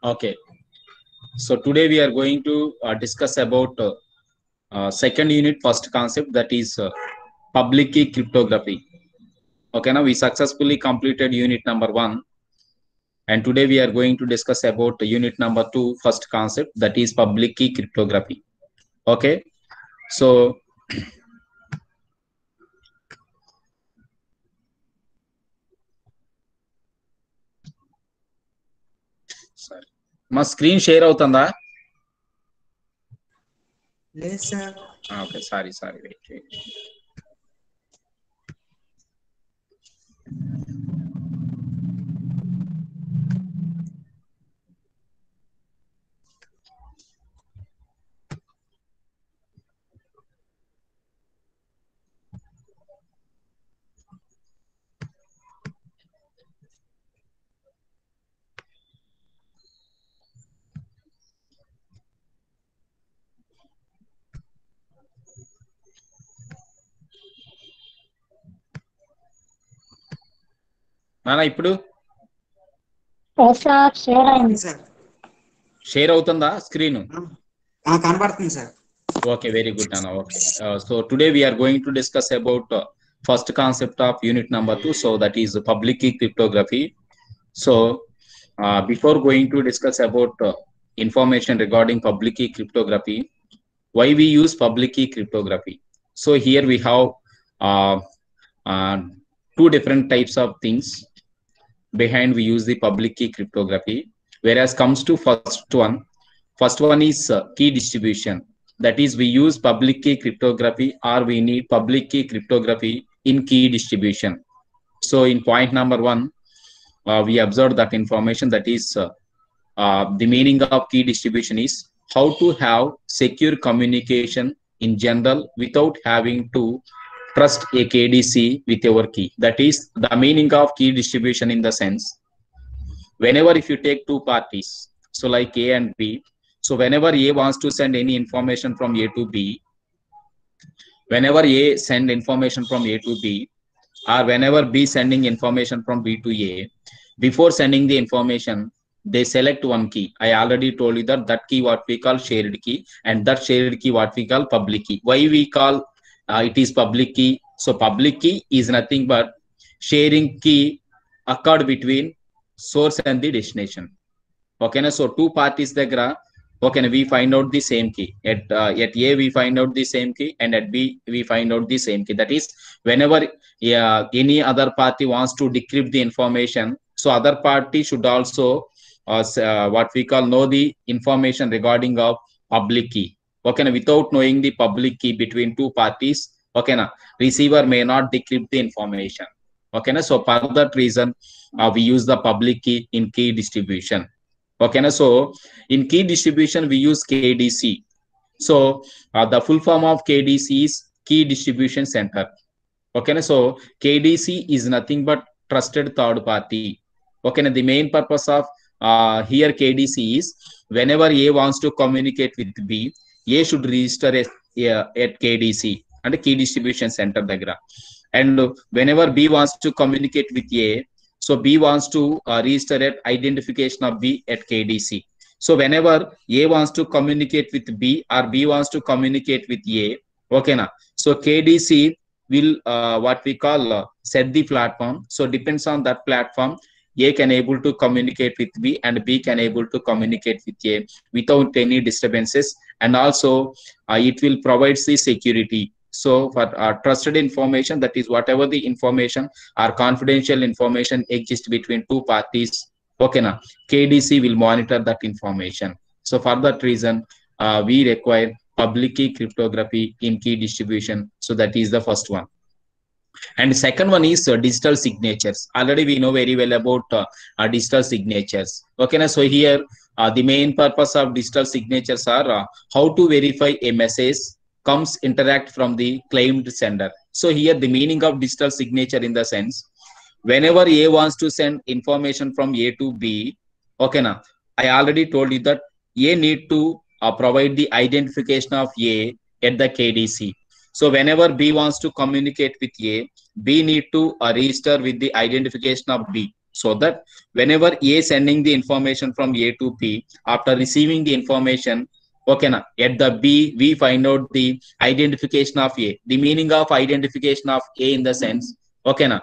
Okay, so today we are going to discuss about second unit, first concept, that is public key cryptography. Okay, now we successfully completed unit number 1, and today we are going to discuss about unit number 2, first concept, that is public key cryptography. Okay, so మా screen share అవుతుందా? లేదు sir. Okay, sorry wait. నానా ఇప్పుడు share అయింది sir. Share అవుతుందా screen? కనబడుతుంది sir. Okay, very good, Nana. Okay, so today we are going to discuss about first concept of unit number 2, so that is public key cryptography. So before going to discuss about information regarding public key cryptography, why we use public key cryptography. So here we have uh, uh, two different types of things behind we use the public key cryptography. Whereas comes to first one is key distribution. That is, we use public key cryptography, or we need public key cryptography in key distribution. So in point number 1, we observed that information, that is the meaning of key distribution is how to have secure communication in general without having to trust a KDC with your key. That is the meaning of key distribution, in the sense, whenever if you take two parties, so like A and B, so whenever A wants to send any information from A to B, whenever A send information from A to B, or whenever B sending information from B to A, before sending the information, they select one key. I already told you that key what we call shared key, and that shared key what we call public key. Why we call it is public key? So public key is nothing but sharing key occurred between source and the destination. Okay, so two parties దగ్గర, okay, we find out the same key. At A we find out the same key, and at B we find out the same key. That is, whenever any other party wants to decrypt the information, so other party should also what we call know the information regarding of public key. Okay, without knowing the public key between two parties, okay, receiver may not decrypt the information. Okay, so for that reason we use the public key in key distribution. Okay, so in key distribution we use KDC. So the full form of KDC is key distribution center. Okay, so KDC is nothing but trusted third party. Okay, the main purpose of here KDC is, whenever A wants to communicate with B, A should register at KDC and key distribution center dagra. And whenever B wants to communicate with A, so B wants to register at identification of B at KDC. So whenever A wants to communicate with B, or B wants to communicate with A, okay, so KDC will what we call set the platform. So depends on that platform, A can able to communicate with B, and B can able to communicate with A without any disturbances. And also it will provide the security. So for trusted information, that is whatever the information or confidential information exists between two parties, okay, KDC will monitor that information. So for that reason we require public key cryptography in key distribution. So that is the first one. And second one is digital signatures. Already we know very well about digital signatures. Okay, so here the main purpose of digital signatures are how to verify a message comes interact from the claimed sender. So here the meaning of digital signature, in the sense, whenever A wants to send information from A to B, okay, I already told you that A need to provide the identification of A at the KDC. So whenever B wants to communicate with A, B need to register with the identification of B. so that whenever A sending the information from A to P, after receiving the information, okay na, at the B we find out the identification of A. The meaning of identification of A in the sense, okay na,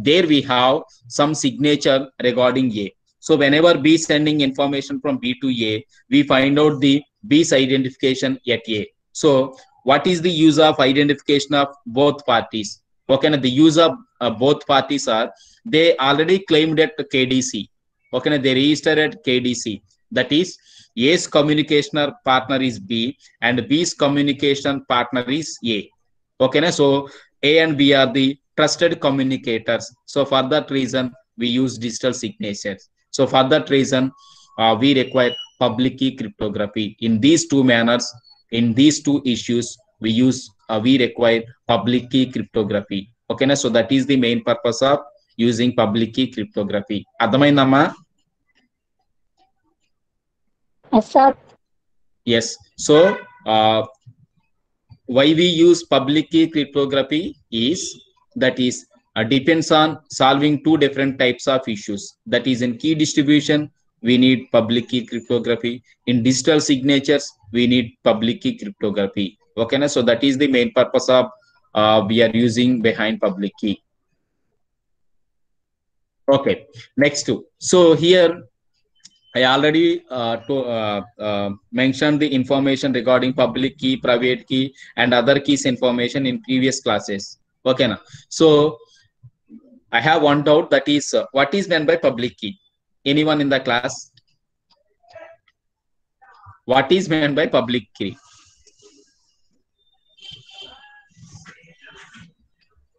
there we have some signature regarding A. So whenever B sending information from B to A, we find out the B's identification at A. So what is the use of identification of both parties? Okay na, the use of both parties are, they already claimed at KDC. Okay na, they registered at KDC. That is, A's communication partner is B and B's communication partner is A. Okay na, so A and B are the trusted communicators. So for that reason we use digital signatures. So for that reason we require public key cryptography. In these two manners, in these two issues, we require public key cryptography. Okay na, so that is the main purpose of using public key cryptography. Adhamaindamma? Yes, sir. Yes. So why we use public key cryptography is, that is depends on solving two different types of issues. That is, in key distribution we need public key cryptography. In digital signatures we need public key cryptography. Okay na, so that is the main purpose of we are using behind public key. Okay, next. So here I already mentioned the information regarding public key, private key and other keys information in previous classes. Okay na, so I have one doubt, that is what is meant by public key? Anyone in the class? What is meant by public key?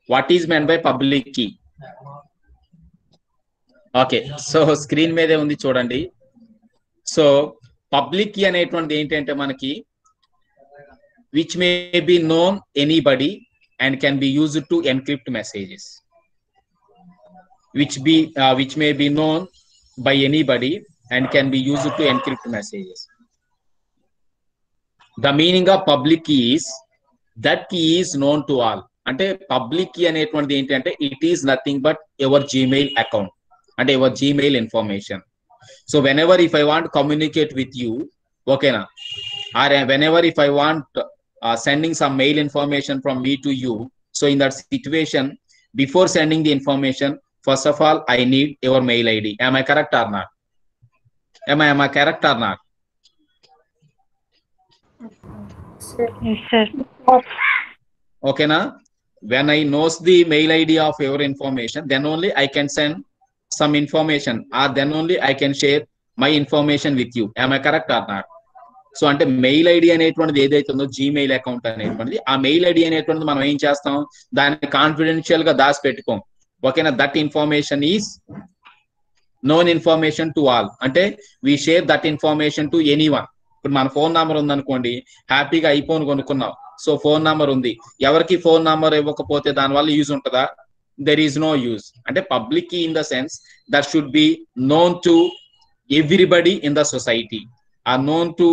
What is meant by public key? Okay, so screen మీద ఉంది చూడండి. So public key అనేటువంటిది ఏంటంటే మనకి, which may be known anybody and can be used to encrypt messages. Which may be known by anybody and can be used to encrypt messages. The meaning of public key is that key is known to all. అంటే public key అనేటువంటిది ఏంటంటే it is nothing but your Gmail account and your Gmail information. So whenever if I want to communicate with you, okay na, or whenever if I want sending some mail information from me to you, so in that situation, before sending the information, first of all I need your mail ID. Am I correct or not? Am I correct or not? Yes, sir. Okay na, when I knows the mail ID of your information, then only I can send some information, or then only I can share my information with you. Am I correct or not? So అంటే mail ID అనేటువంటిది ఏదైతే ఉందో Gmail account అనేటువంటిది, ఆ mail ID అనేటువంటిది మనం ఏం చేస్తాం, దాన్ని కాన్ఫిడెన్షియల్ గా దాచి పెట్టుకోం. ఓకేనా, that information is known information to all. అంటే we share that information to anyone. ఇప్పుడు మన ఫోన్ నంబర్ ఉందనుకోండి, హ్యాపీగా ఐఫోన్ కొనుక్కున్నాం, సో ఫోన్ నంబర్ ఉంది, ఎవరికి ఫోన్ నంబర్ ఇవ్వకపోతే దానివల్ల యూజ్ ఉంటుందా? There is no use. అంటే public key in the sense that should be known to everybody in the society, or known to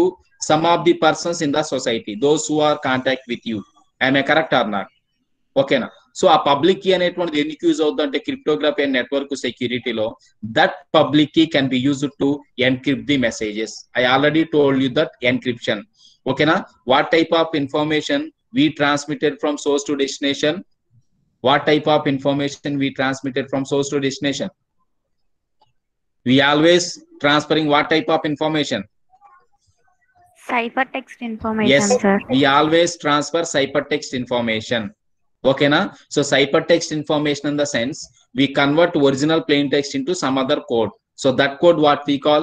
some of the persons in the society, those who are contact with you. Am I correct or not? Okay na. So a public key అనేటువంటిది ఎందుకు use అవుతుందంటే cryptography and network సెక్యూరిటీలో that public key can be used to encrypt the messages. I already told you that encryption. ఓకేనా, what type of information we transmitted from source to destination? What type of information we transmitted from source to destination? We always transferring what type of information? Ciphertext information, yes, sir. we always transfer ciphertext information. Okay na. So ciphertext information in the sense we convert original plain text into some other code. So that code what we call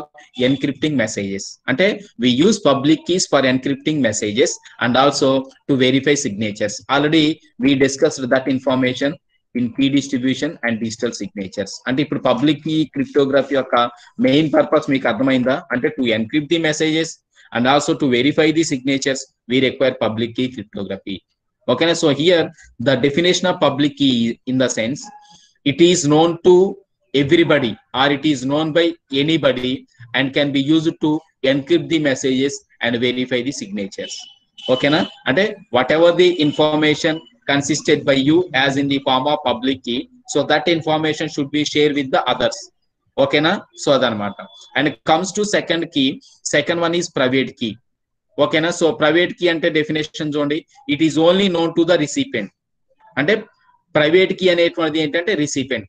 encrypting messages. Ante we use public keys for encrypting messages and also to verify signatures. Already we discussed that information in key distribution and digital signatures. Ante ఇప్పుడు public key cryptography యొక్క main purpose మీకు అర్థమైందా? అంటే to encrypt the messages and also to verify the signatures we require public key cryptography. Okay, so here the definition of public key in the sense it is known to everybody or it is known by anybody and can be used to encrypt the messages and verify the signatures. Okay na, ante whatever the information consisted by you as in the form of public key, so that information should be shared with the others. ఓకేనా. So అదనమాట. And comes to second key, second one is private key. ఓకేనా. So private key అంటే definition చూడండి, it is only known to the recipient. అంటే private key అనేటువంటిది ఏంటంటే recipient.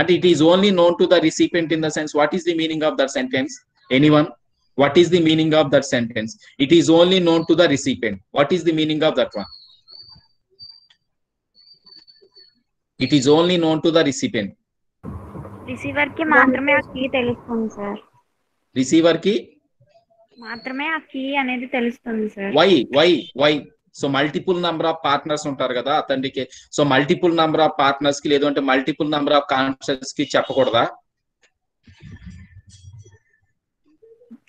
అంటే it is only known to the recipient in the sense, what is the meaning of that sentence? Anyone, what is the meaning of that sentence? It is only known to the recipient. What is the meaning of that one? It is only known to the recipient. Receiver కి మాత్రమే ఆ key తెలుస్తుంది sir. Receiver కి మాత్రమే ఆ key అనేది తెలుస్తుంది sir. Why so multiple number of partners ఉంటారు కదా అతనికి. So multiple number of partners కి లేదంటే మల్టిపుల్ నంబర్ ఆఫ్ కాన్సెప్ట్స్ కి చెప్పకూడదా?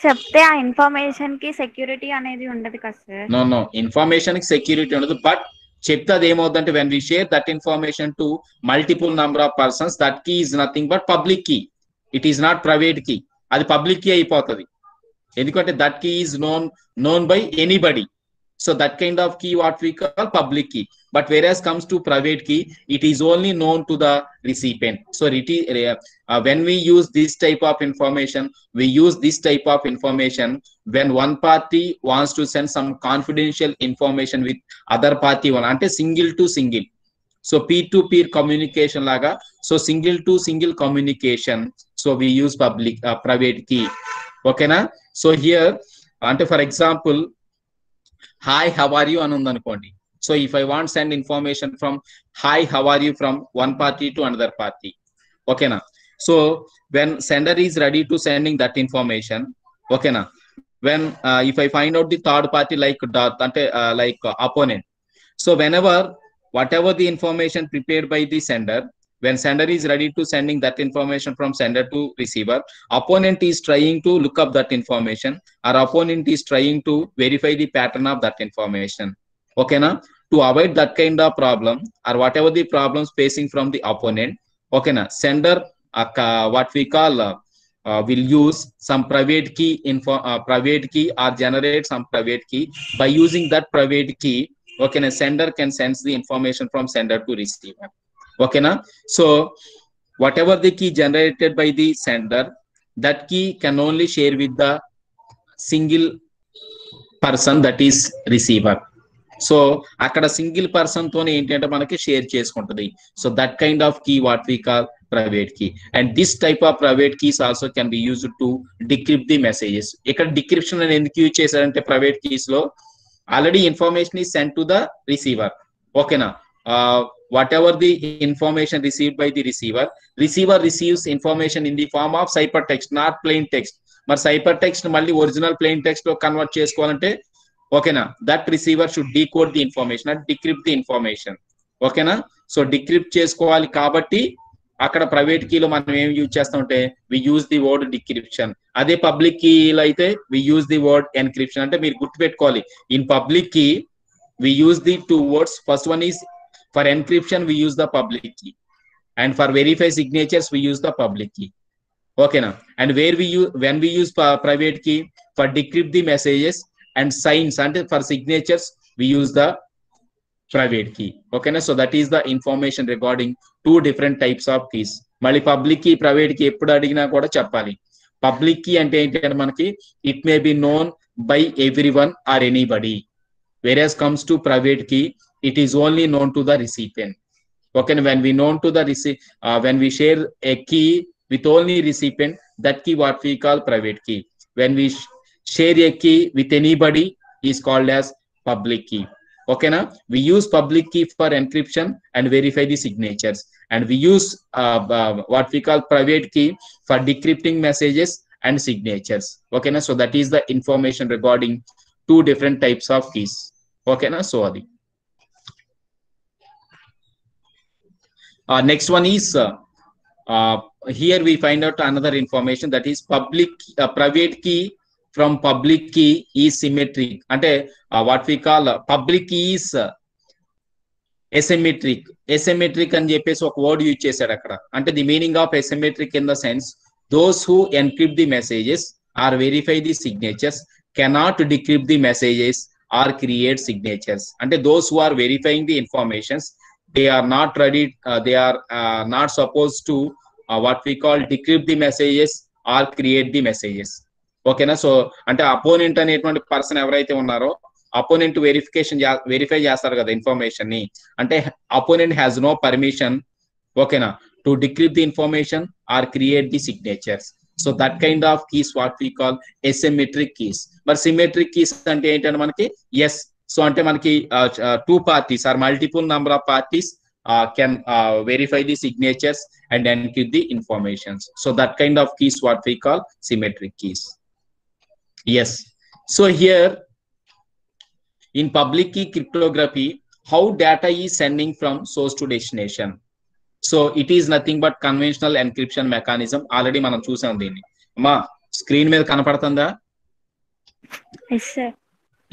చెప్తే ఆ ఇన్ఫర్మేషన్ కి సెక్యూరిటీ అనేది ఉండదు కదా సార్. నో ఇన్ఫర్మేషన్ కి సెక్యూరిటీ ఉండదు. బట్ చెప్తే అది ఏమవుతుందంటే when we share that information to multiple number of persons, that key is nothing but public key. It is not private key. అది పబ్లిక్ కీ అయిపోతుంది. ఎందుకంటే that key is known by anybody. So that kind of key what we call public key. But whereas comes to private key, it is only known to the recipient. So it is, when we use this type of information, we use this type of information when one party wants to send some confidential information with other party one, ante single to single. So peer to peer communication laga. So single to single communication. So we use private key. Okay na. So here, ante for example, hi, how are you అని ఉందనుకోండి. So if I want send information from hi, how are you from one party to another party. ఓకేనా. So when sender is ready to sending that information, ఓకేనా, when if I find out the third party like అంటే like opponent, so whenever whatever the information prepared by the sender, when sender is ready to sending that information from sender to receiver, opponent is trying to look up that information, or opponent is trying to verify the pattern of that information. Okay na. To avoid that kind of problem or whatever the problems facing from the opponent, okay na, sender what we call will use some private key or generate some private key. By using that private key, okay na, sender can send the information from sender to receiver. Okay na. So whatever the key generated by the sender, that key can only share with the single person, that is receiver. So akkada single person tone entante manaki share chesukuntadi. So that kind of key what we call private key. And this type of private keys also can be used to decrypt the messages. Ikkada decryption ani enduku use chesarante private keys lo, already information is sent to the receiver. Okay na. Whatever the information received by the receiver receives information in the form of ciphertext, not plain text. But ciphertext malli original plain text lo convert chesukovalante, okay na, that receiver should decode the information and decrypt the information. Okay na. So decrypt chesukovali kabatti akkada private key lo manam em use chestamante, we use the word decryption. Ade public key lo aithe we use the word encryption. Ante meer gurtu pettukovali, in public key we use the two words. First one is, for encryption we use the public key, and for verify signatures we use the public key. Okay na. And when we use private key for decrypt the messages and signs, and for signatures we use the private key. Okay na. So that is the information regarding two different types of keys. Mali public key private key eppudu adigina kuda cheppali. Public key ante enti ante manaki it may be known by everyone or anybody, whereas comes to private key, it is only known to the recipient. Okay, when we known to the when we share a key with only recipient, that key what we call private key. When we share a key with anybody is called as public key. Okay na. We use public key for encryption and verify the signatures, and we use what we call private key for decrypting messages and signatures. Okay na. So that is the information regarding two different types of keys. Okay na. So adi next one is here we find out another information, that is private key from public key is symmetric. Ante what we call public key is asymmetric అని చెప్పేసి ఒక word use చేశాడు అక్కడ. అంటే the meaning of asymmetric in the sense, those who encrypt the messages or verify the signatures cannot decrypt the messages or create signatures. Ante those who are verifying the informations, they are not ready, they are not supposed to what we call decrypt the messages or create the messages. ఓకేనా? So అంటే opponent అనేటువంటి person ఎవరైతే ఉన్నారో opponent verify చేస్తారు కదా information ని, అంటే opponent has no permission, ఓకేనా, to decrypt the information or create the signatures. So that kind of keys what we call asymmetric keys. మరి సిమెట్రిక్ కీస్ అంటే ఏంటంటే మనకి ఎస్, సో అంటే మనకి two parties or multiple number of parties can verify the signatures and encrypt the informations. So that kind of keys what we call symmetric keys. Yes. So here in public key cryptography, how data is sending from source to destination. So it is nothing but conventional encryption mechanism. Already మనం చూసాం దీన్ని. అమ్మా screen మీద కనపడుతుందా? Yes sir.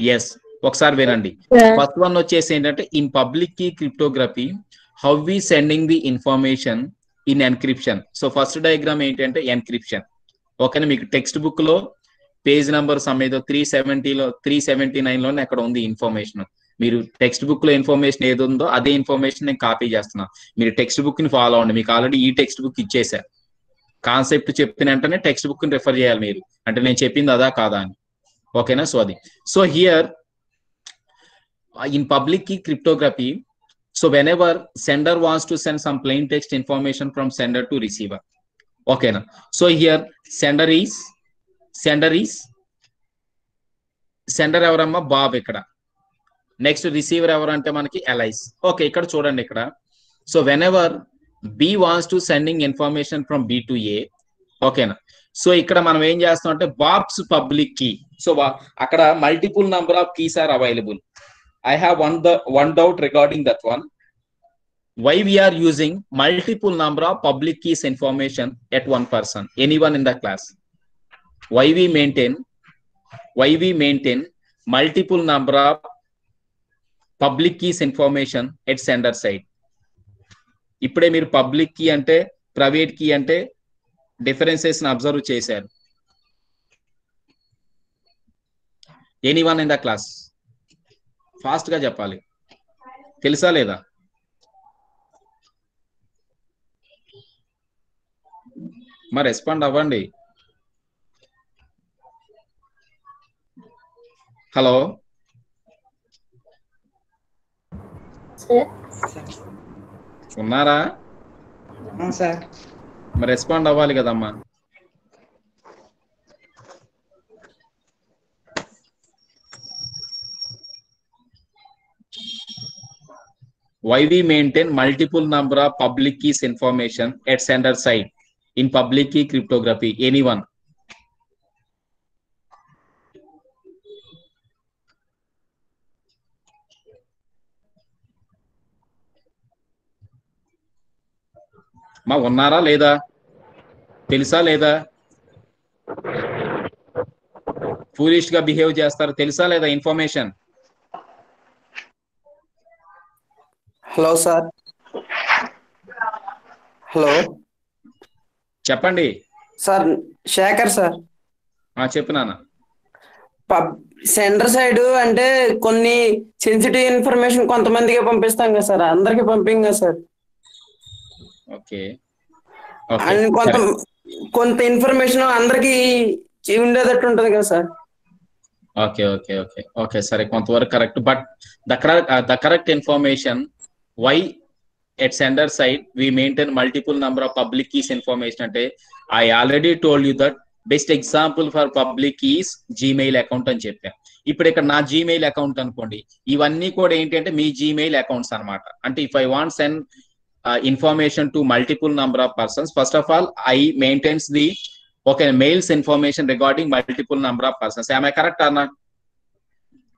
Yes. ఒకసారి వినండి. First one వచ్చేసి ఏంటంటే in public key cryptography how we sending the information in encryption. So first diagram ఏంటంటే encryption. ఓకేనా? మీకు టెక్స్ట్ బుక్ లో పేజ్ నెంబర్ సమేదో 370లో 379లో అక్కడ ఉంది ఇన్ఫర్మేషన్. మీరు టెక్స్ట్ బుక్ లో ఇన్ఫర్మేషన్ ఏది ఉందో అదే ఇన్ఫర్మేషన్ నేను కాపీ చేస్తున్నా. మీరు టెక్స్ట్ బుక్ ని ఫాలో అవ్వండి. మీకు ఆల్రెడీ ఈ టెక్స్ట్ బుక్ ఇచ్చేసా. కాన్సెప్ట్ చెప్పిన వెంటనే టెక్స్ట్ బుక్ ని రిఫర్ చేయాలి మీరు, అంటే నేను చెప్పింది అదా కాదా అని. ఓకేనా? సో అది. So here in public key cryptography, so whenever sender wants to send some plain text information from sender to receiver, okay na? So here sender evaramma Bob ikkada, next receiver evaru ante manaki Alice. Okay, ikkada chudandi ikkada. So whenever B wants to sending information from B to A, okay na? So ikkada manam em chestam ante Bob's public key. So akkada multiple number of keys are available. I have one doubt regarding that one. Why we are using multiple number of public keys information at one person, anyone in the class? Why we maintain multiple number of public keys information at sender side? ఇప్పుడే మీరు public key అంటే private key అంటే differences observe చేశారు. Anyone in the class fast గా చెప్పాలి, తెలుసా లేదా? మరి రెస్పాండ్ అవ్వండి. హలో ఉన్నారా? సార్ మరి రెస్పాండ్ అవ్వాలి కదమ్మా. Why we maintain multiple number of public keys information at sender side in public key cryptography? Anyone? మా ఉన్నారా లేదా? తెలుసా లేదా? ఫూలిష్ గా బిహేవ్ చేస్తారు, తెలుసా లేదా ఇన్ఫర్మేషన్? Hello sir. హలో చెప్పండి సార్. శేఖర్ సార్. చెప్పు నాన్న. సెంటర్ సైడ్ అంటే కొన్ని సెన్సిటివ్ ఇన్ఫర్మేషన్ కొంతమందికి పంపిస్తాం కదా సార్, అందరికి పంపింగ్ కదా సార్. ఓకే. అండ్ కొంత ఇన్ఫర్మేషన్ అందరికి ఉండేటట్టు ఉంటది కదా sir. Okay okay okay okay సరే, కొంతవరకు correct. But the correct information, why at sender side we maintain multiple number of public keys information అంటే I already told you that best example for public keys Gmail account అని చెప్పా. ఇప్పుడు ఇక్కడ నా Gmail account అనుకోండి, ఇవన్నీ కూడా ఏంటంటే మీ Gmail అకౌంట్స్ అన్నమాట. అంటే if I want send information to multiple number of persons, first of all I maintains the mails information regarding multiple number of persons. Am I correct or not?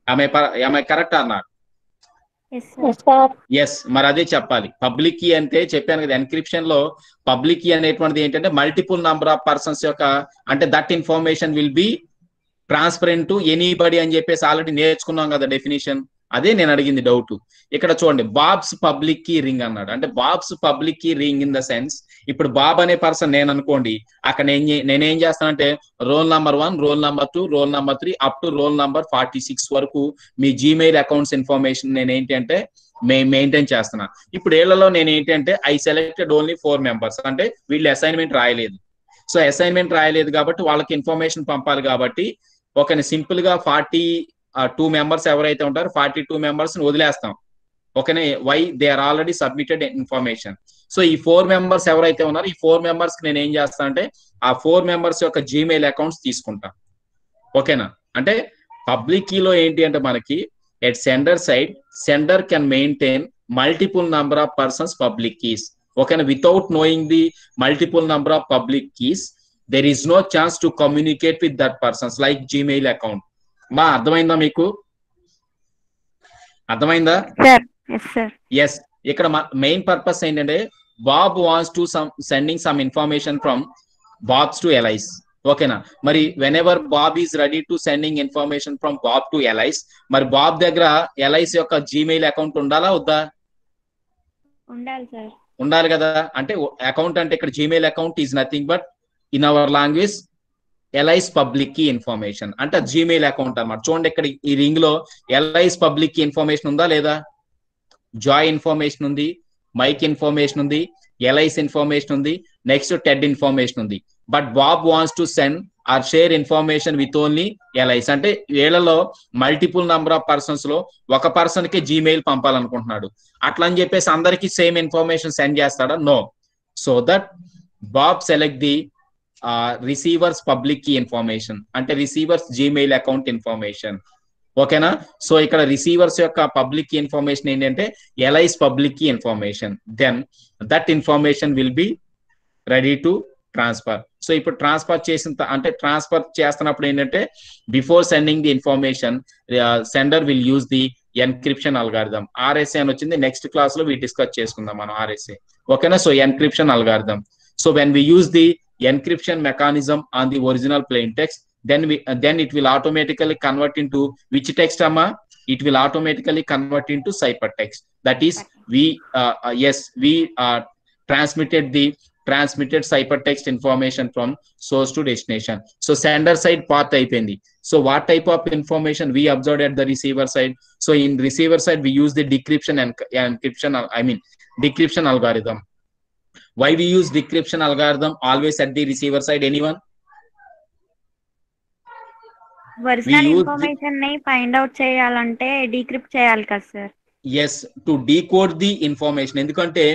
Am I correct or not? Yes, మరి అదే చెప్పాలి. Public key అంటే చెప్పాను కదా, encryption లో public key అనేటువంటిది ఏంటంటే multiple number of persons యొక్క, అంటే that information will be transparent to anybody అని చెప్పేసి ఆల్రెడీ నేర్చుకున్నాం కదా డెఫినేషన్. అదే నేను అడిగింది డౌట్. ఇక్కడ చూడండి, బాబ్స్ పబ్లిక్ కీ రింగ్ అన్నాడు. అంటే Bob's public key ring in the sense, ఇప్పుడు బాబ్ అనే పర్సన్ నేను అనుకోండి, అక్కడ నేనేం చేస్తానంటే roll number 1, roll number 2, roll number 3 up to roll number 46 వరకు మీ జీమెయిల్ అకౌంట్స్ ఇన్ఫర్మేషన్ నేను ఏంటి అంటే మెయింటైన్ చేస్తున్నా. ఇప్పుడు ఏళ్లలో నేను ఏంటంటే ఐ సెలెక్టెడ్ ఓన్లీ 4 మెంబర్స్, అంటే వీళ్ళు అసైన్మెంట్ రాయలేదు. సో అసైన్మెంట్ రాయలేదు కాబట్టి వాళ్ళకి ఇన్ఫర్మేషన్ పంపాలి కాబట్టి ఒక సింపుల్ గా 42 మెంబర్స్ ఎవరైతే ఉంటారో 42 మెంబర్స్ వదిలేస్తాం. ఓకేనా, why they are already submitted information. So ఈ 4 మెంబర్స్ ఎవరైతే ఉన్నారో ఈ 4 మెంబర్స్ కి నేను ఏం చేస్తాను అంటే ఆ 4 మెంబర్స్ యొక్క జీమెయిల్ అకౌంట్స్ తీసుకుంటా. ఓకేనా, అంటే పబ్లిక్ కీలో ఏంటి అంటే మనకి at sender side sender can maintain multiple number of persons public keys. ఓకేనా, without knowing the multiple number of public keys there is no chance to communicate with that persons like Gmail account. మా అర్థమైందా మీకు? అర్థమైందా? Yes. ఇక్కడ main purpose ఏంటంటే Bob wants to sending some information from Bob's to Alice. ఓకేనా, మరి whenever Bob is ready to sending information from Bob to allies, మరి Bob దగ్గర ఎలైస్ యొక్క జీమెయిల్ అకౌంట్ ఉండాలా వద్దా? ఉండాలి సార్. ఉండాలి కదా. అంటే అకౌంట్ అంటే ఇక్కడ Gmail account is nothing but in our language Alice's public key information అంటే జీమెయిల్ అకౌంట్ అన్నమాట. చూడండి ఇక్కడ ఈ రింగ్ లో ఎలైస్ పబ్లిక్ కీ ఇన్ఫర్మేషన్ ఉందా లేదా? జాయ్ ఇన్ఫర్మేషన్ ఉంది, మైక్ ఇన్ఫర్మేషన్ ఉంది, ఎలైస్ ఇన్ఫర్మేషన్ ఉంది, నెక్స్ట్ టెడ్ ఇన్ఫర్మేషన్ ఉంది. But Bob wants to send or share information with only Alice. అంటే వీళ్ళలో మల్టిపుల్ నంబర్ ఆఫ్ పర్సన్స్ లో ఒక పర్సన్ కి జీమెయిల్ పంపాలనుకుంటున్నాడు. అట్లా అని చెప్పేసి అందరికి సేమ్ ఇన్ఫర్మేషన్ సెండ్ చేస్తాడా? No. So that Bob select the receivers public key information అంటే రిసీవర్స్ జీమెయిల్ అకౌంట్ ఇన్ఫర్మేషన్. ఓకేనా, సో ఇక్కడ రిసీవర్స్ యొక్క పబ్లిక్ కీ ఇన్ఫర్మేషన్ ఏంటంటే Alice public key information. Then that information will be ready to transfer. So ఇప్పుడు transfer అంటే transfer చేస్తున్నప్పుడు ఏంటంటే before sending the information sender will use the encryption algorithm. RSA అని వచ్చింది, next class లో discuss చేసుకుందాం మనం ఆర్ఎస్ఏ. ఓకేనా, so encryption algorithm. So when we use the encryption mechanism on the original plain text, then it will automatically convert into which text amma? It will automatically convert into ciphertext. That is we transmitted ciphertext information from source to destination. So sender side part అయిపోయింది. So what type of information we observed at the receiver side? So in receiver side we use the decryption and decryption algorithm. Why we use decryption algorithm always at the receiver side? Anyone? Original information ని find out చేయాలంటే decrypt చేయాలి కదా sir? Yes, to decode the information. ఎందుకంటే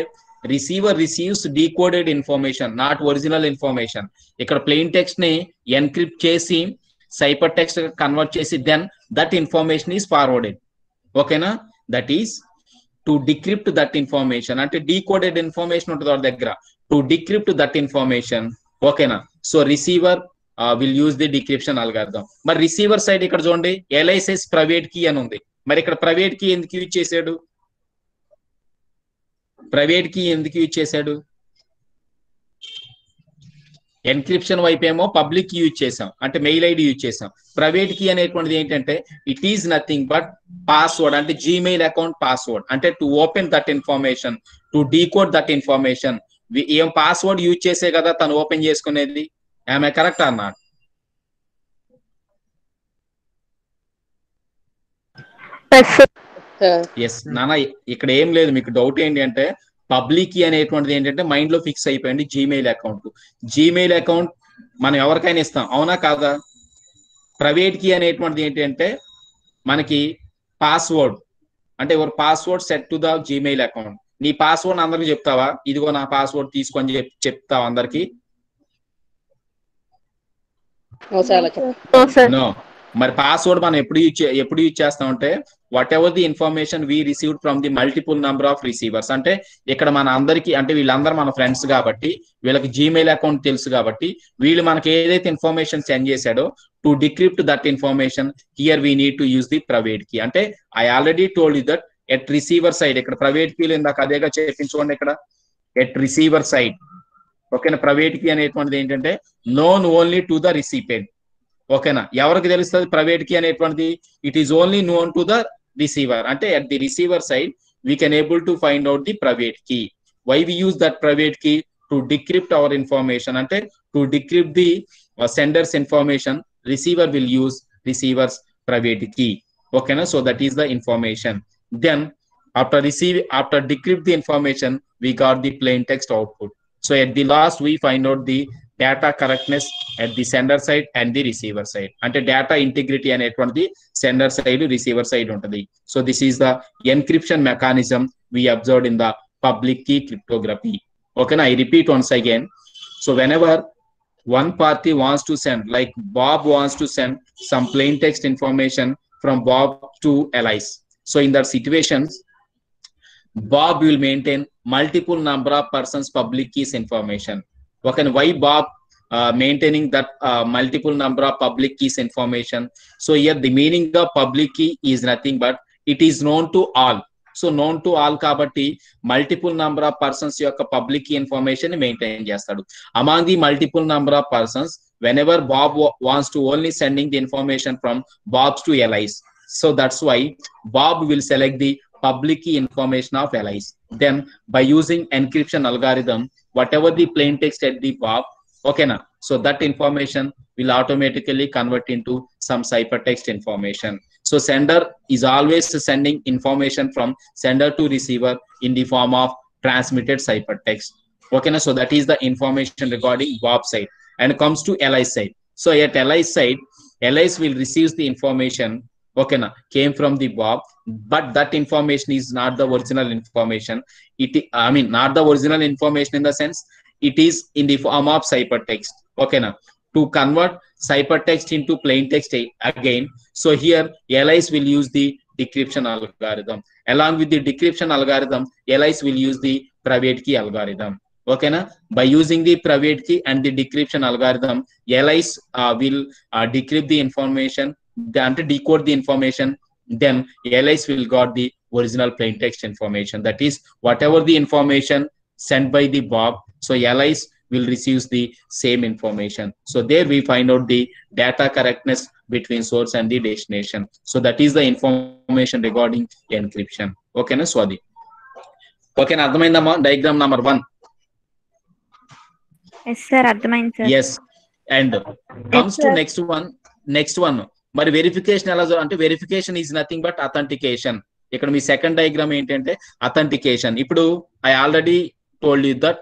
receiver receives decoded information, not original information. ఇక్కడ plain text ని encrypt చేసి cipher text convert చేసి then that information is forwarded. ఓకేనా, that is to decrypt that information అంటే decoded information ఉంటుంది వాళ్ళ దగ్గర. to decrypt that information. ఓకేనా, so receiver will use the decryption algorithm. మరి రిసీవర్ సైడ్ ఇక్కడ చూడండి ఎల్ఐసిఎస్ ప్రైవేట్ కీ అని ఉంది. మరి ఇక్కడ ప్రైవేట్ కీ ఎందుకు యూజ్ చేశాడు? ప్రైవేట్ కీ ఎందుకు యూజ్ చేశాడు? ఎన్క్రిప్షన్ వైపు ఏమో పబ్లిక్ కీ యూజ్ చేసాం అంటే మెయిల్ ఐడి యూజ్ చేసాం. ప్రైవేట్ కీ అనేటువంటిది ఏంటంటే it is nothing but password అంటే జీమెయిల్ అకౌంట్ పాస్వర్డ్. అంటే to open that information, to decode that information. ఏం పాస్వర్డ్ యూజ్ చేసే కదా తను ఓపెన్ చేసుకునేది. ఆమె కరెక్ట్ ఆర్ నాట్? ఎస్ నాన్న, ఇక్కడ ఏం లేదు. మీకు డౌట్ ఏంటి అంటే పబ్లిక్ కీ అనేటువంటిది ఏంటంటే మైండ్ లో ఫిక్స్ అయిపోయింది జీమెయిల్ అకౌంట్. జీమెయిల్ అకౌంట్ మనం ఎవరికైనా ఇస్తాం, అవునా కాదా? ప్రైవేట్ కీ అనేటువంటిది ఏంటంటే మనకి పాస్వర్డ్ అంటే your password set to the Gmail account. నీ పాస్వర్డ్ అందరికి చెప్తావా? ఇదిగో నా పాస్వర్డ్ తీసుకొని చెప్తావా అందరికి? నో. మరి పాస్వర్డ్ మనం ఎప్పుడు యూజ్ చేస్తామంటే whatever the information we received from the multiple number of receivers. అంటే ఇక్కడ మన అందరికి అంటే వీళ్ళందరూ మన ఫ్రెండ్స్ కాబట్టి వీళ్ళకి జీమెయిల్ అకౌంట్ తెలుసు కాబట్టి వీళ్ళు మనకి ఏదైతే ఇన్ఫర్మేషన్ సెండ్ చేశాడో to decrypt that information here we need to use the private key. అంటే I already told you that at receiver side ఇక్కడ ప్రైవేట్ కీలు ఇందాక అదేగా చెప్పించుకోండి ఇక్కడ ఎట్ రిసీవర్ సైడ్. ఓకేనా, ప్రైవేట్ కీ అనేటువంటిది ఏంటంటే known only to the recipient. ఓకేనా, ఎవరికి తెలుస్తుంది ప్రైవేట్ కీ అనేటువంటిది? It is only known to the receiver. అంటే at the receiver side we can able to find out the private key. Why we use that private key? To decrypt our information. అంటే to decrypt the sender's information, receiver will use receiver's private key. Okay na, so that is the information. Then After decrypt the information, we got the plain text output. So at the last, we find out the data correctness at the sender side and the receiver side. Ante data integrity అనేటువంటి sender side, receiver side ఉంటుంది. So this is the encryption mechanism we observed in the public key cryptography. Okay, I repeat once again. So whenever one party wants to send, like Bob wants to send some plain text information from Bob to Alice. So in that situations, Bob will maintain multiple number of persons public keys information. Okay, why Bob maintaining that multiple number of public keys information? So here the meaning of public key is nothing but it is known to all. So known to all kabatti multiple number of persons yokka public key information maintain chestadu. Among the multiple number of persons, whenever Bob wants to only sending the information from Bob's to Alice, so that's why Bob will select the public key information of Alice. Then by using encryption algorithm, whatever the plain text at the Bob, okay na, so that information will automatically convert into some ciphertext information. So sender is always sending information from sender to receiver in the form of transmitted ciphertext. Okay na, so that is the information regarding Bob side. And comes to Alice side. So at Alice side, Alice will receive the information, okay na, came from the Bob, but that information is not the original information. Not the original information in the sense it is in the form of ciphertext. Okay na, to convert ciphertext into plain text again. So here Alice will use the decryption algorithm. Along with the decryption algorithm, Alice will use the private key algorithm. Okay na, by using the private key and the decryption algorithm, Alice will decrypt the information, then to decode the information, then Alice will got the original plain text information. That is whatever the information sent by the Bob, so Alice will receive the same information. So there we find out the data correctness between source and the destination. So that is the information regarding encryption. Okay na Swati? Okay na, అర్థమైందమ్మా diagram number 1? Yes sir, అర్థమైంది sir. Yes, and comes to next one. మరి verification ఎలా అంటే verification is nothing but authentication. ఇక్కడ మీ second diagram ఏంటంటే authentication. ఇప్పుడు I already told you that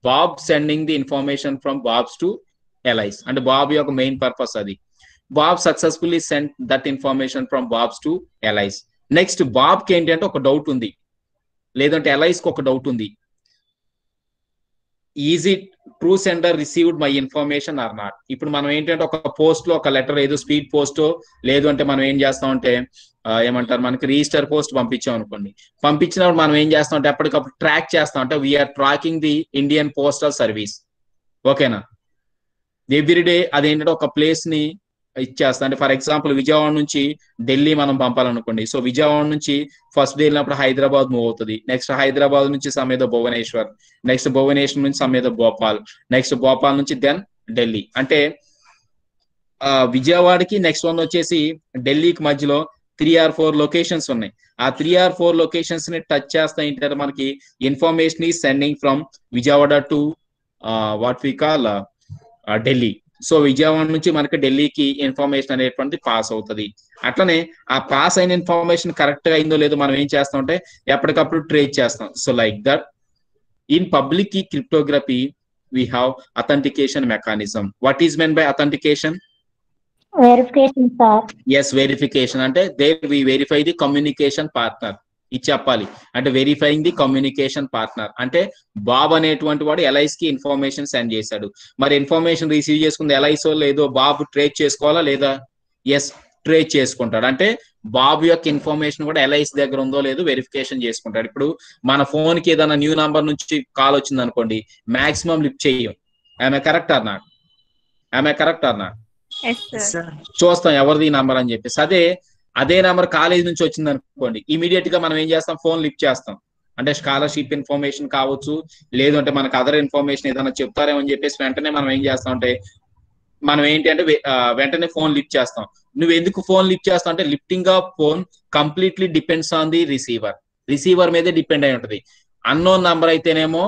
Bob sending the information from Bob's to Alice, and Bob యొక్క main purpose అది. Bob successfully sent that information from Bob's to Alice. Next బాబ్కి ఏంటంటే ఒక doubt ఉంది, లేదంటే Aliceకి ఒక డౌట్ ఉంది. Is it true sender received my information or not? ఇప్పుడు మనం ఏంటంటే ఒక పోస్ట్ లో ఒక లెటర్ ఏదో స్పీడ్ పోస్టో లేదు అంటే మనం ఏం చేస్తామంటే ఏమంటారు, మనకి రిజిస్టర్ పోస్ట్ పంపించాం అనుకోండి, పంపించినప్పుడు మనం ఏం చేస్తామంటే ఎప్పటికప్పుడు ట్రాక్ చేస్తాం, అంటే we're tracking the Indian postal service. ఓకేనా, ఎవ్రీడే అదేంటంటే ఒక ప్లేస్ ని ఇచ్చేస్తా. అంటే ఫర్ ఎగ్జాంపుల్ విజయవాడ నుంచి ఢిల్లీ మనం పంపాలనుకోండి, సో విజయవాడ నుంచి ఫస్ట్ డే వెళ్ళినప్పుడు హైదరాబాద్ మూవ్ అవుతుంది, నెక్స్ట్ హైదరాబాద్ నుంచి సమేత భువనేశ్వర్, నెక్స్ట్ భువనేశ్వర్ నుంచి సమేత భోపాల్, నెక్స్ట్ భోపాల్ నుంచి దెన్ ఢిల్లీ. అంటే విజయవాడకి నెక్స్ట్ వన్ వచ్చేసి ఢిల్లీకి మధ్యలో 3 or 4 లొకేషన్స్ ఉన్నాయి. ఆ 3 or 4 లొకేషన్స్ ని టచ్ చేస్తా ఏంటంటే మనకి ఇన్ఫర్మేషన్ ఈ sending from Vijayawada to what we call Delhi. So Vijayawada నుంచి మనకి ఢిల్లీకి ఇన్ఫర్మేషన్ అనేటువంటి పాస్ అవుతుంది. అట్లనే ఆ పాస్ అయిన ఇన్ఫర్మేషన్ కరెక్ట్ గా అయిందో లేదో మనం ఏం చేస్తాం అంటే ఎప్పటికప్పుడు ట్రేస్ చేస్తాం. So like that in public key cryptography we have authentication mechanism. What is meant by authentication? Verification, sir. Yes, verification. అంటే there we verify the communication partner. ఇది చెప్పాలి అంటే వెరిఫైయింగ్ ది కమ్యూనికేషన్ పార్ట్నర్. అంటే Bob అనేటువంటి వాడు allies కి information send చేశాడు, మరి ఇన్ఫర్మేషన్ రిసీవ్ చేసుకుంది ఎలైసో లేదో బాబు ట్రేస్ చేసుకోవాలా లేదా? ఎస్, ట్రేస్ చేసుకుంటాడు. అంటే బాబు యొక్క ఇన్ఫర్మేషన్ కూడా ఎలైస్ దగ్గర ఉందో లేదో వెరిఫికేషన్ చేసుకుంటాడు. ఇప్పుడు మన ఫోన్ కి ఏదైనా న్యూ నంబర్ నుంచి కాల్ వచ్చింది అనుకోండి, మాక్సిమం లిఫ్ట్ చెయ్యం. ఆమె కరెక్ట్ ఆర్ నాట్? ఆమె కరెక్ట్ ఆర్ నాట్? చూస్తాం ఎవరిది నంబర్ అని చెప్పేసి. అదే నెంబర్ కాలేజ్ నుంచి వచ్చింది అనుకోండి, ఇమీడియట్ గా మనం ఏం చేస్తాం, ఫోన్ లిఫ్ట్ చేస్తాం. అంటే స్కాలర్షిప్ ఇన్ఫర్మేషన్ కావచ్చు, లేదు అంటే మనకు అదర్ ఇన్ఫర్మేషన్ ఏదైనా చెప్తారేమో అని చెప్పేసి వెంటనే మనం ఏం చేస్తాం అంటే మనం ఏంటి అంటే వెంటనే ఫోన్ లిఫ్ట్ చేస్తాం. నువ్వు ఎందుకు ఫోన్ లిఫ్ట్ చేస్తావు అంటే lifting of phone completely depends on the receiver మీదే డిపెండ్ అయి ఉంటది. అన్నోన్ నంబర్ అయితేనేమో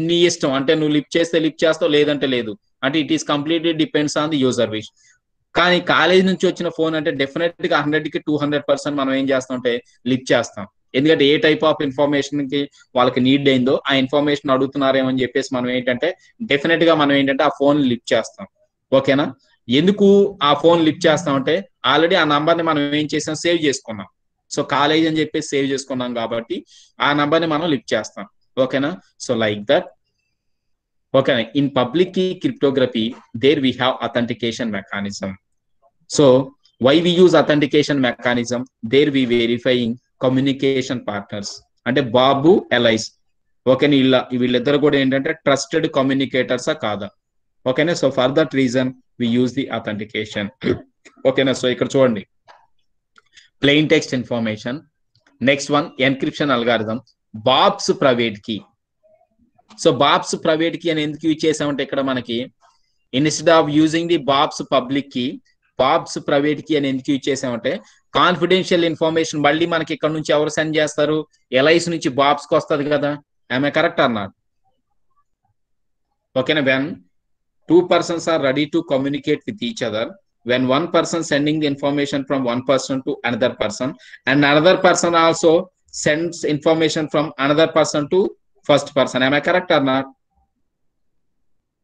నీ ఇష్టం, అంటే నువ్వు లిఫ్ట్ చేస్తే లిఫ్ట్ చేస్తావు, లేదంటే లేదు. అంటే it is completely depends on the user wish. కానీ కాలేజ్ నుంచి వచ్చిన ఫోన్ అంటే డెఫినెట్ గా 100కి 200% మనం ఏం చేస్తాం అంటే లిఫ్ట్ చేస్తాం. ఎందుకంటే ఏ టైప్ ఆఫ్ ఇన్ఫర్మేషన్ కి వాళ్ళకి నీడ్ అయిందో ఆ ఇన్ఫర్మేషన్ అడుగుతున్నారేమో అని చెప్పేసి మనం ఏంటంటే డెఫినెట్ గా మనం ఏంటంటే ఆ ఫోన్ లిఫ్ట్ చేస్తాం. ఓకేనా? ఎందుకు ఆ ఫోన్ లిఫ్ట్ చేస్తామంటే ఆల్రెడీ ఆ నంబర్ ని మనం ఏం చేసాం, సేవ్ చేసుకున్నాం. సో కాలేజ్ అని చెప్పేసి సేవ్ చేసుకున్నాం కాబట్టి ఆ నంబర్ ని మనం లిఫ్ట్ చేస్తాం. ఓకేనా? So like that. ఓకేనా? In public key cryptography there we have authentication mechanism. So why we use authentication mechanism? There we verifying communication partners అంటే బాబు ఎలైస్. ఓకేనా? వీళ్ళిద్దరు కూడా ఏంటంటే ట్రస్టెడ్ కమ్యూనికేటర్సా కాదా? ఓకేనా? So for that reason we use the authentication. ఓకేనా? సో ఇక్కడ చూడండి, plain text information. Next one encryption algorithm, Bob's private key. So Bob's private key అని ఎందుకు యూజ్ చేసామంటే ఇక్కడ మనకి instead of using the Bob's public key, Bob's private key అని ఎందుకు యూజ్ చేసామంటే కాన్ఫిడెన్షియల్ ఇన్ఫర్మేషన్ మళ్ళీ మనకి ఇక్కడ నుంచి ఎవరు సెండ్ చేస్తారు, ఎల్ఐస్ నుంచి బాబ్స్ కి వస్తుంది కదా. ఆమె కరెక్ట్ ఆర్ నాట్? ఓకేనా? When two persons are ready to communicate with each other, when one person sending the information from one person to another person and another person also sends information from another person to first person. Am I correct or not?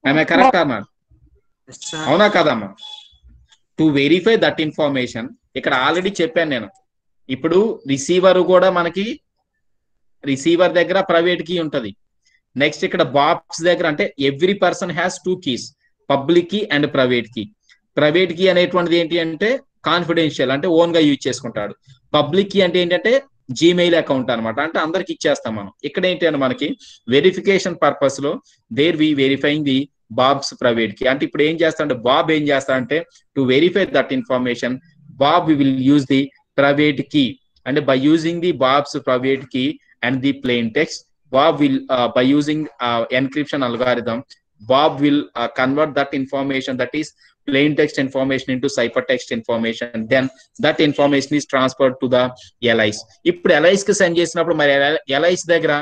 Am I correct or not? అవునా కదమ్మా? To verify that information ఇక్కడ already చెప్పాను నేను. ఇప్పుడు receiver కూడా మనకి receiver దగ్గర private key ఉంటది. నెక్స్ట్ ఇక్కడ బాబ్స్ దగ్గర అంటే every person has 2 keys, public key and private key. Private key అనేటువంటిది ఏంటి అంటే కాన్ఫిడెన్షియల్ అంటే ఓన్ గా యూజ్ చేసుకుంటాడు. పబ్లిక్ కీ అంటే ఏంటంటే జీమెయిల్ అకౌంట్ అనమాట, అంటే అందరికి ఇచ్చేస్తాం మనం. ఇక్కడ ఏంటి అంటే మనకి వెరిఫికేషన్ పర్పస్ లో there we verifying the Bob's private key. అంటే ఇప్పుడు ఏం చేస్తాడంటే బాబ్ ఏం చేస్తాడంటే to verify that information Bob will use the private key. అంటే by using the Bob's private key and the plain text, Bob will by using encryption algorithm, Bob will convert that information, that is plain text information, into ciphertext information. Then that information is transferred to the LIs. ఇప్పుడు LIs కి send చేసినప్పుడు మరి LIs దగ్గర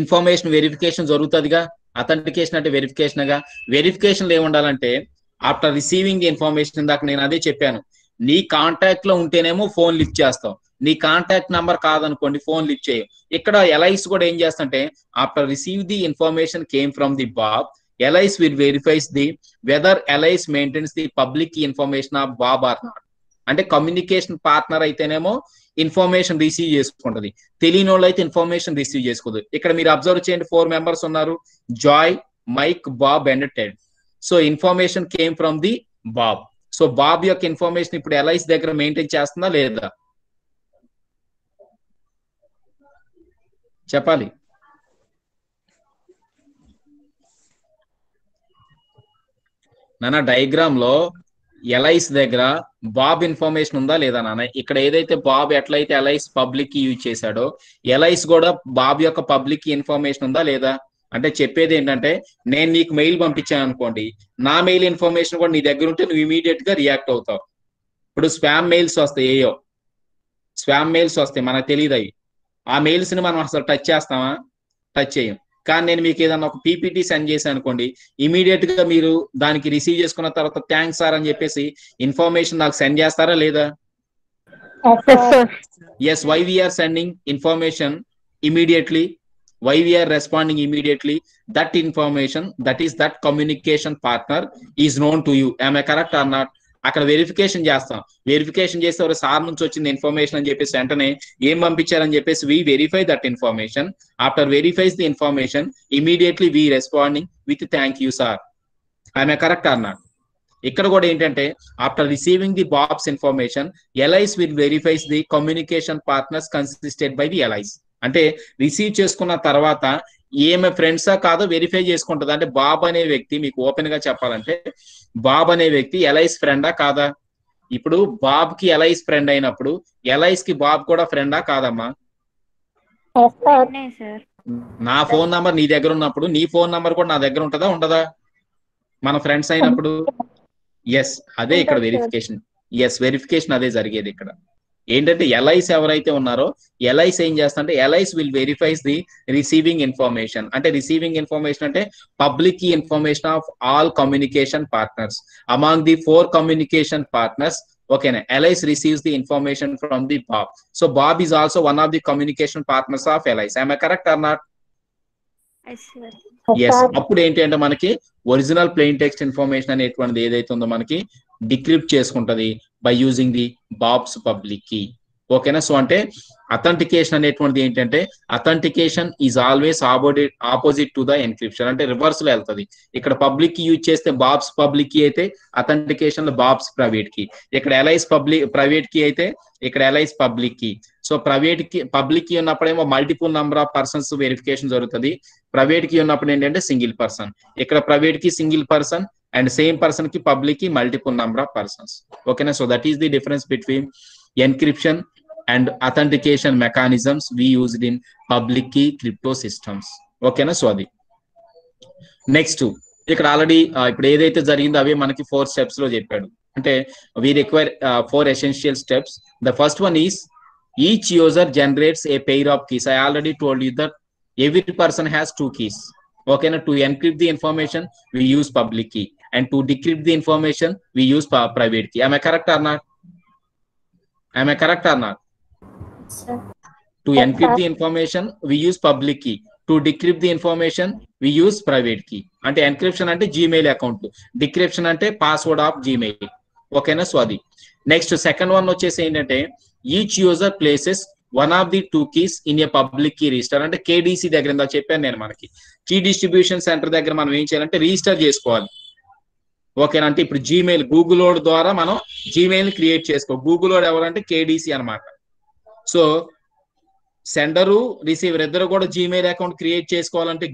information verification జరుగుతుందిగా. Authentication అంటే వెరిఫికేషన్గా. వెరిఫికేషన్లో ఏముండాలంటే after receiving the information, దాకా నేను అదే చెప్పాను, నీ కాంటాక్ట్ లో ఉంటేనేమో ఫోన్ లిఫ్ట్ చేస్తావు, నీ కాంటాక్ట్ నంబర్ కాదనుకోండి ఫోన్ లిఫ్ట్ చేయవు. ఇక్కడ ఎల్ఐస్ కూడా ఏం చేస్తుంటే after receive the information came from the Bob, Alice will verifies the whether Alice maintains the public information of Bob or not. అంటే కమ్యూనికేషన్ పార్ట్నర్ అయితేనేమో ఇన్ఫర్మేషన్ రిసీవ్ చేసుకుంటది, తెలియని వాళ్ళు అయితే ఇన్ఫర్మేషన్ రిసీవ్ చేసుకోదు. ఇక్కడ మీరు అబ్జర్వ్ చేయండి, 4 మెంబర్స్ ఉన్నారు, Joy, Mike, Bob and Ted. So information came from the Bob. So Bob యొక్క ఇన్ఫర్మేషన్ ఇప్పుడు ఎల్ఐస్ దగ్గర మెయింటైన్ చేస్తుందా లేదా చెప్పాలి. నాన్న డయాగ్రామ్ లో ఎల్ఐస్ దగ్గర బాబ్ ఇన్ఫర్మేషన్ ఉందా లేదా నాన్న? ఇక్కడ ఏదైతే బాబ్ ఎట్లయితే ఎల్ఐస్ పబ్లిక్ కి యూజ్ చేశాడో ఎల్ఐస్ కూడా బాబ్ యొక్క పబ్లిక్ కి ఇన్ఫర్మేషన్ ఉందా లేదా? అంటే చెప్పేది ఏంటంటే నేను నీకు మెయిల్ పంపించాను అనుకోండి, నా మెయిల్ ఇన్ఫర్మేషన్ కూడా నీ దగ్గర ఉంటే నువ్వు ఇమీడియట్ గా రియాక్ట్ అవుతావు. ఇప్పుడు స్పామ్ మెయిల్స్ వస్తాయి, ఏయో స్పామ్ మెయిల్స్ వస్తాయి, మనకు తెలియదు అవి. ఆ మెయిల్స్ ని మనం అసలు టచ్ చేస్తామా? టచ్ చేయం. కానీ నేను మీకు ఏదన్నా ఒక పీపీటీ సెండ్ చేశాను అనుకోండి, ఇమీడియట్ గా మీరు దానికి రిసీవ్ చేసుకున్న తర్వాత థ్యాంక్స్ సార్ అని చెప్పేసి ఇన్ఫర్మేషన్ నాకు సెండ్ చేస్తారా లేదా? Yes. Why we are sending information immediately, why we are responding immediately? That information, that is that communication partner is known to you. Am I correct or not? అక్కడ verification చేస్తాం, verification చేస్తే ఒక sir నుంచి వచ్చింది information అని చెప్పేసి వెంటనే ఏం పంపించారని చెప్పేసి we verify that information. After verifies the information immediately we responding with thank you sir. I'm correct or not? ఇక్కడ కూడా ఏంటంటే after receiving the Bob's information Alice will verifies the communication partners consisted by the Alice. అంటే receive చేసుకున్న తర్వాత ఏమే ఫ్రెండ్సా కాదో verify చేసుకుంటది. అంటే బాబ్ అనే వ్యక్తి, మీకు ఓపెన్ గా చెప్పాలంటే బాబ్ అనే వ్యక్తి ఎల్ఐస్ ఫ్రెండా కాదా? ఇప్పుడు బాబ్ కి ఎల్ఐస్ ఫ్రెండ్ అయినప్పుడు ఎల్ఐస్ కి బాబ్ కూడా ఫ్రెండా కాదమ్మా? నా ఫోన్ నంబర్ నీ దగ్గర ఉన్నప్పుడు నీ ఫోన్ నంబర్ కూడా నా దగ్గర ఉంటుందా ఉండదా? మన ఫ్రెండ్స్ అయినప్పుడు. ఎస్, అదే ఇక్కడ వెరిఫికేషన్. ఎస్, వెరిఫికేషన్ అదే జరిగేది ఇక్కడ. ఏంటంటే ఎల్ఐస్ ఎవరైతే ఉన్నారో ఎల్ఐస్ ఏం చేస్తారంటే Alice will verifies the receiving information. అంటే రిసీవింగ్ ఇన్ఫర్మేషన్ అంటే public key information of all communication partners. Among the 4 communication partners Okay, Alice receives the information from the Bob. So Bob is also one of the communication partners of Alice. Am I correct or not? Yes, sir. Yes. అప్పుడు ఏంటి అంటే మనకి original plain text information అనేటువంటిది ఏదైతే ఉందో మనకి decrypt చేసుకుంటది by using the Bob's public key. ఓకేనా. సో అంటే అథెంటికేషన్ అనేటువంటిది ఏంటంటే authentication is always opposite to the encryption, అంటే రివర్స్ లో వెళ్తుంది. ఇక్కడ పబ్లిక్ కీ యూజ్ చేస్తే బాబ్స్ పబ్లిక్ కీ అయితే అథెంటికేషన్ లో బాబ్స్ ప్రైవేట్ కీ, ఇక్కడ ఎలైస్ ప్రైవేట్ కీ అయితే ఇక్కడ Alice public key. So private కి పబ్లిక్ కీ ఉన్నప్పుడేమో multiple number of persons verification జరుగుతుంది, ప్రైవేట్ కీ ఉన్నప్పుడు ఏంటంటే సింగిల్ పర్సన్. ఇక్కడ ప్రైవేట్ కి single person and same person కి పబ్లిక్ కి మల్టిపుల్ నంబర్ ఆఫ్ పర్సన్స్. ఓకేనా. So that is the difference between encryption and authentication mechanisms we used in public key crypto systems. ఓకేనా. So అది next ఇక్కడ already ఇప్పుడు ఏదైతే జరిగిందో అవే మనకి 4 స్టెప్స్ లో చెప్పాడు. అంటే we require 4 essential steps. The first one is each user generates a pair of keys. I already told you that every person has 2 keys. Okay, to encrypt the information we use public key, and to decrypt the information we use private key. Am I correct or not? Am I correct or not? Sir. To encrypt the information we use public key, to decrypt the information we use private key. అంటే encryption అంటే Gmail account, decryption అంటే password of Gmail. ఓకేనా. So అది next second one వచ్చేసి ఏంటంటే each user places one of the 2 keys in a public key register. అంటే KDC దగ్గర ఇందా చెప్పాను నేను, మనకి కీ డిస్ట్రిబ్యూషన్ సెంటర్ దగ్గర మనం ఏం చేయాలంటే రిజిస్టర్ చేసుకోవాలి. ఓకేనా. అంటే ఇప్పుడు Gmail గూగుల్ లోడ్ ద్వారా మనం Gmail క్రియేట్ చేసుకో. గూగుల్ లోడ్ ఎవరంటే కేడిసి అనమాట. సో సెండరు రిసీవర్ ఇద్దరు కూడా Gmail అకౌంట్ క్రియేట్ చేసుకోవాలంటే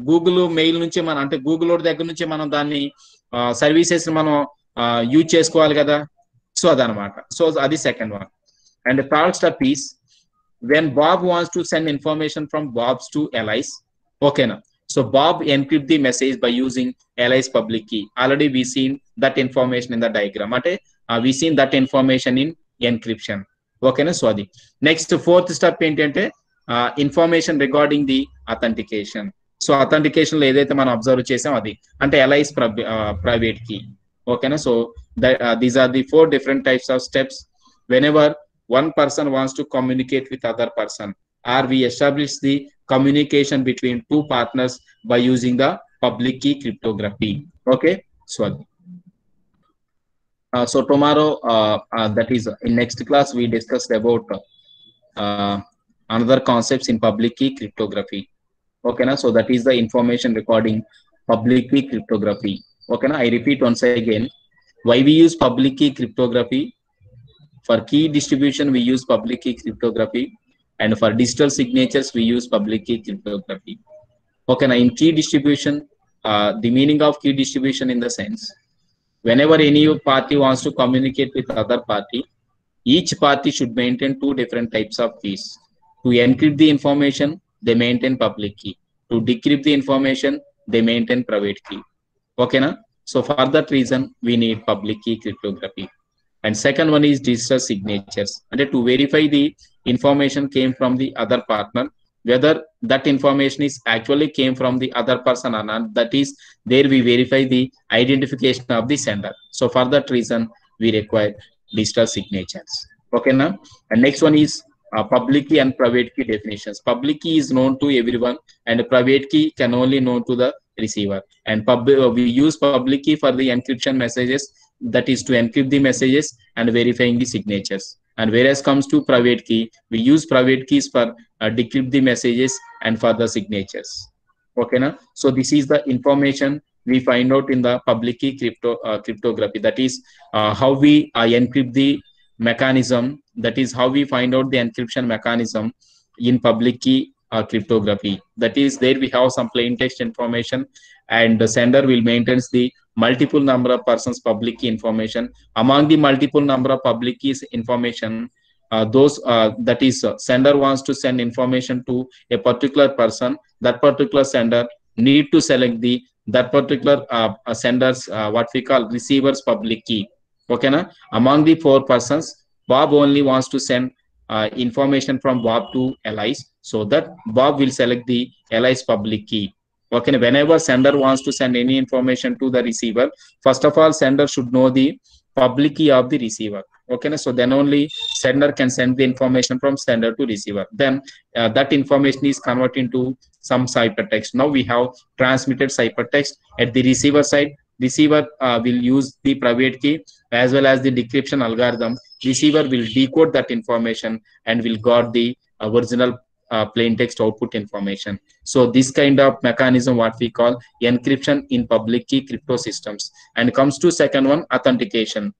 గూగుల్ మెయిల్ నుంచి మనం అంటే గూగుల్ దగ్గర నుంచి మనం దాన్ని సర్వీసెస్ మనం యూజ్ చేసుకోవాలి కదా. సో అదనమాట. సో అది second one. And third step is when Bob wants to send information from Bob's to Alice. ఓకేనా. So Bob encrypt the message by using Alice public key. Already we seen that information in the diagram, అంటే we seen that information in encryption. ఓకేనా. So అది next fourth step ఏంటంటే information regarding the authentication. So authentication లో ఏదైతే మనం observe చేసాం అది అంటే ఎలైస్ ప్రైవేట్ కీ. ఓకేనా. So these are the 4 different types of steps whenever one person wants to communicate with other person, or we establish the communication between 2 partners by using the public key cryptography. Okay. So so tomorrow that is in next class we discussed about another concepts in public key cryptography. Okay na. So that is the information recording public key cryptography. Okay na. I repeat once again, why we use public key cryptography. For key distribution we use public key cryptography, and for digital signatures we use public key cryptography. Okay na. In key distribution, the meaning of key distribution in the sense, whenever any party wants to communicate with other party, each party should maintain 2 different types of keys. To encrypt the information, they maintain public key. To decrypt the information, they maintain private key. Okay na. So for that reason, we need public key cryptography. And second one is digital signatures. And to verify the information came from the other partner, whether that information is actually came from the other person or not, that is there we verify the identification of the sender. So for that reason we require digital signatures. Okay now. And next one is public key and private key definitions. Public key is known to everyone and private key can only known to the receiver. And we use public key for the encryption messages, that is to encrypt the messages and verifying the signatures. And whereas comes to private key, we use private keys for decrypt the messages and for the signatures. Okay na. So this is the information we find out in the public key cryptography. That is how we encrypt the mechanism. That is how we find out the encryption mechanism in public key cryptography. That is there we have some plain text information, and the sender will maintain the multiple number of persons public key information. Among the multiple number of public keys information, those that is sender wants to send information to a particular person, that particular sender need to select the that particular sender's what we call receiver's public key. Okay na. Among the 4 persons, Bob only wants to send information from Bob to Alice, so that Bob will select the Alice public key. Okay, whenever sender wants to send any information to the receiver, first of all sender should know the public key of the receiver. Okay, so then only sender can send the information from sender to receiver. Then that information is converted into some ciphertext. Now we have transmitted ciphertext at the receiver side. Receiver will use the private key as well as the decryption algorithm. Receiver will decode that information and will got the original plain text output information. So this kind of mechanism, what we call encryption in public key crypto systems. And comes to second one, authentication.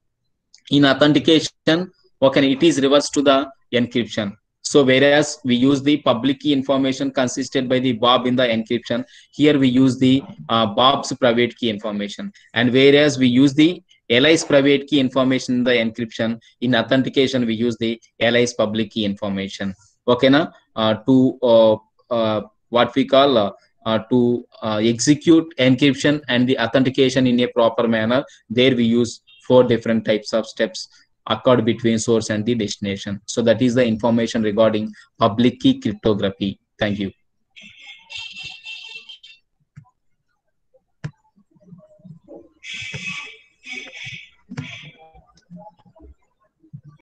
In authentication, okay, it is reversed to the encryption. So whereas we use the public key information consisted by the Bob in the encryption, here we use the Bob's private key information. And whereas we use the Li's private key information in the encryption, in authentication we use the Li's public key information. Okay, now to what we call to execute encryption and the authentication in a proper manner, there we use 4 different types of steps occurred between source and the destination. So that is the information regarding public key cryptography. Thank you.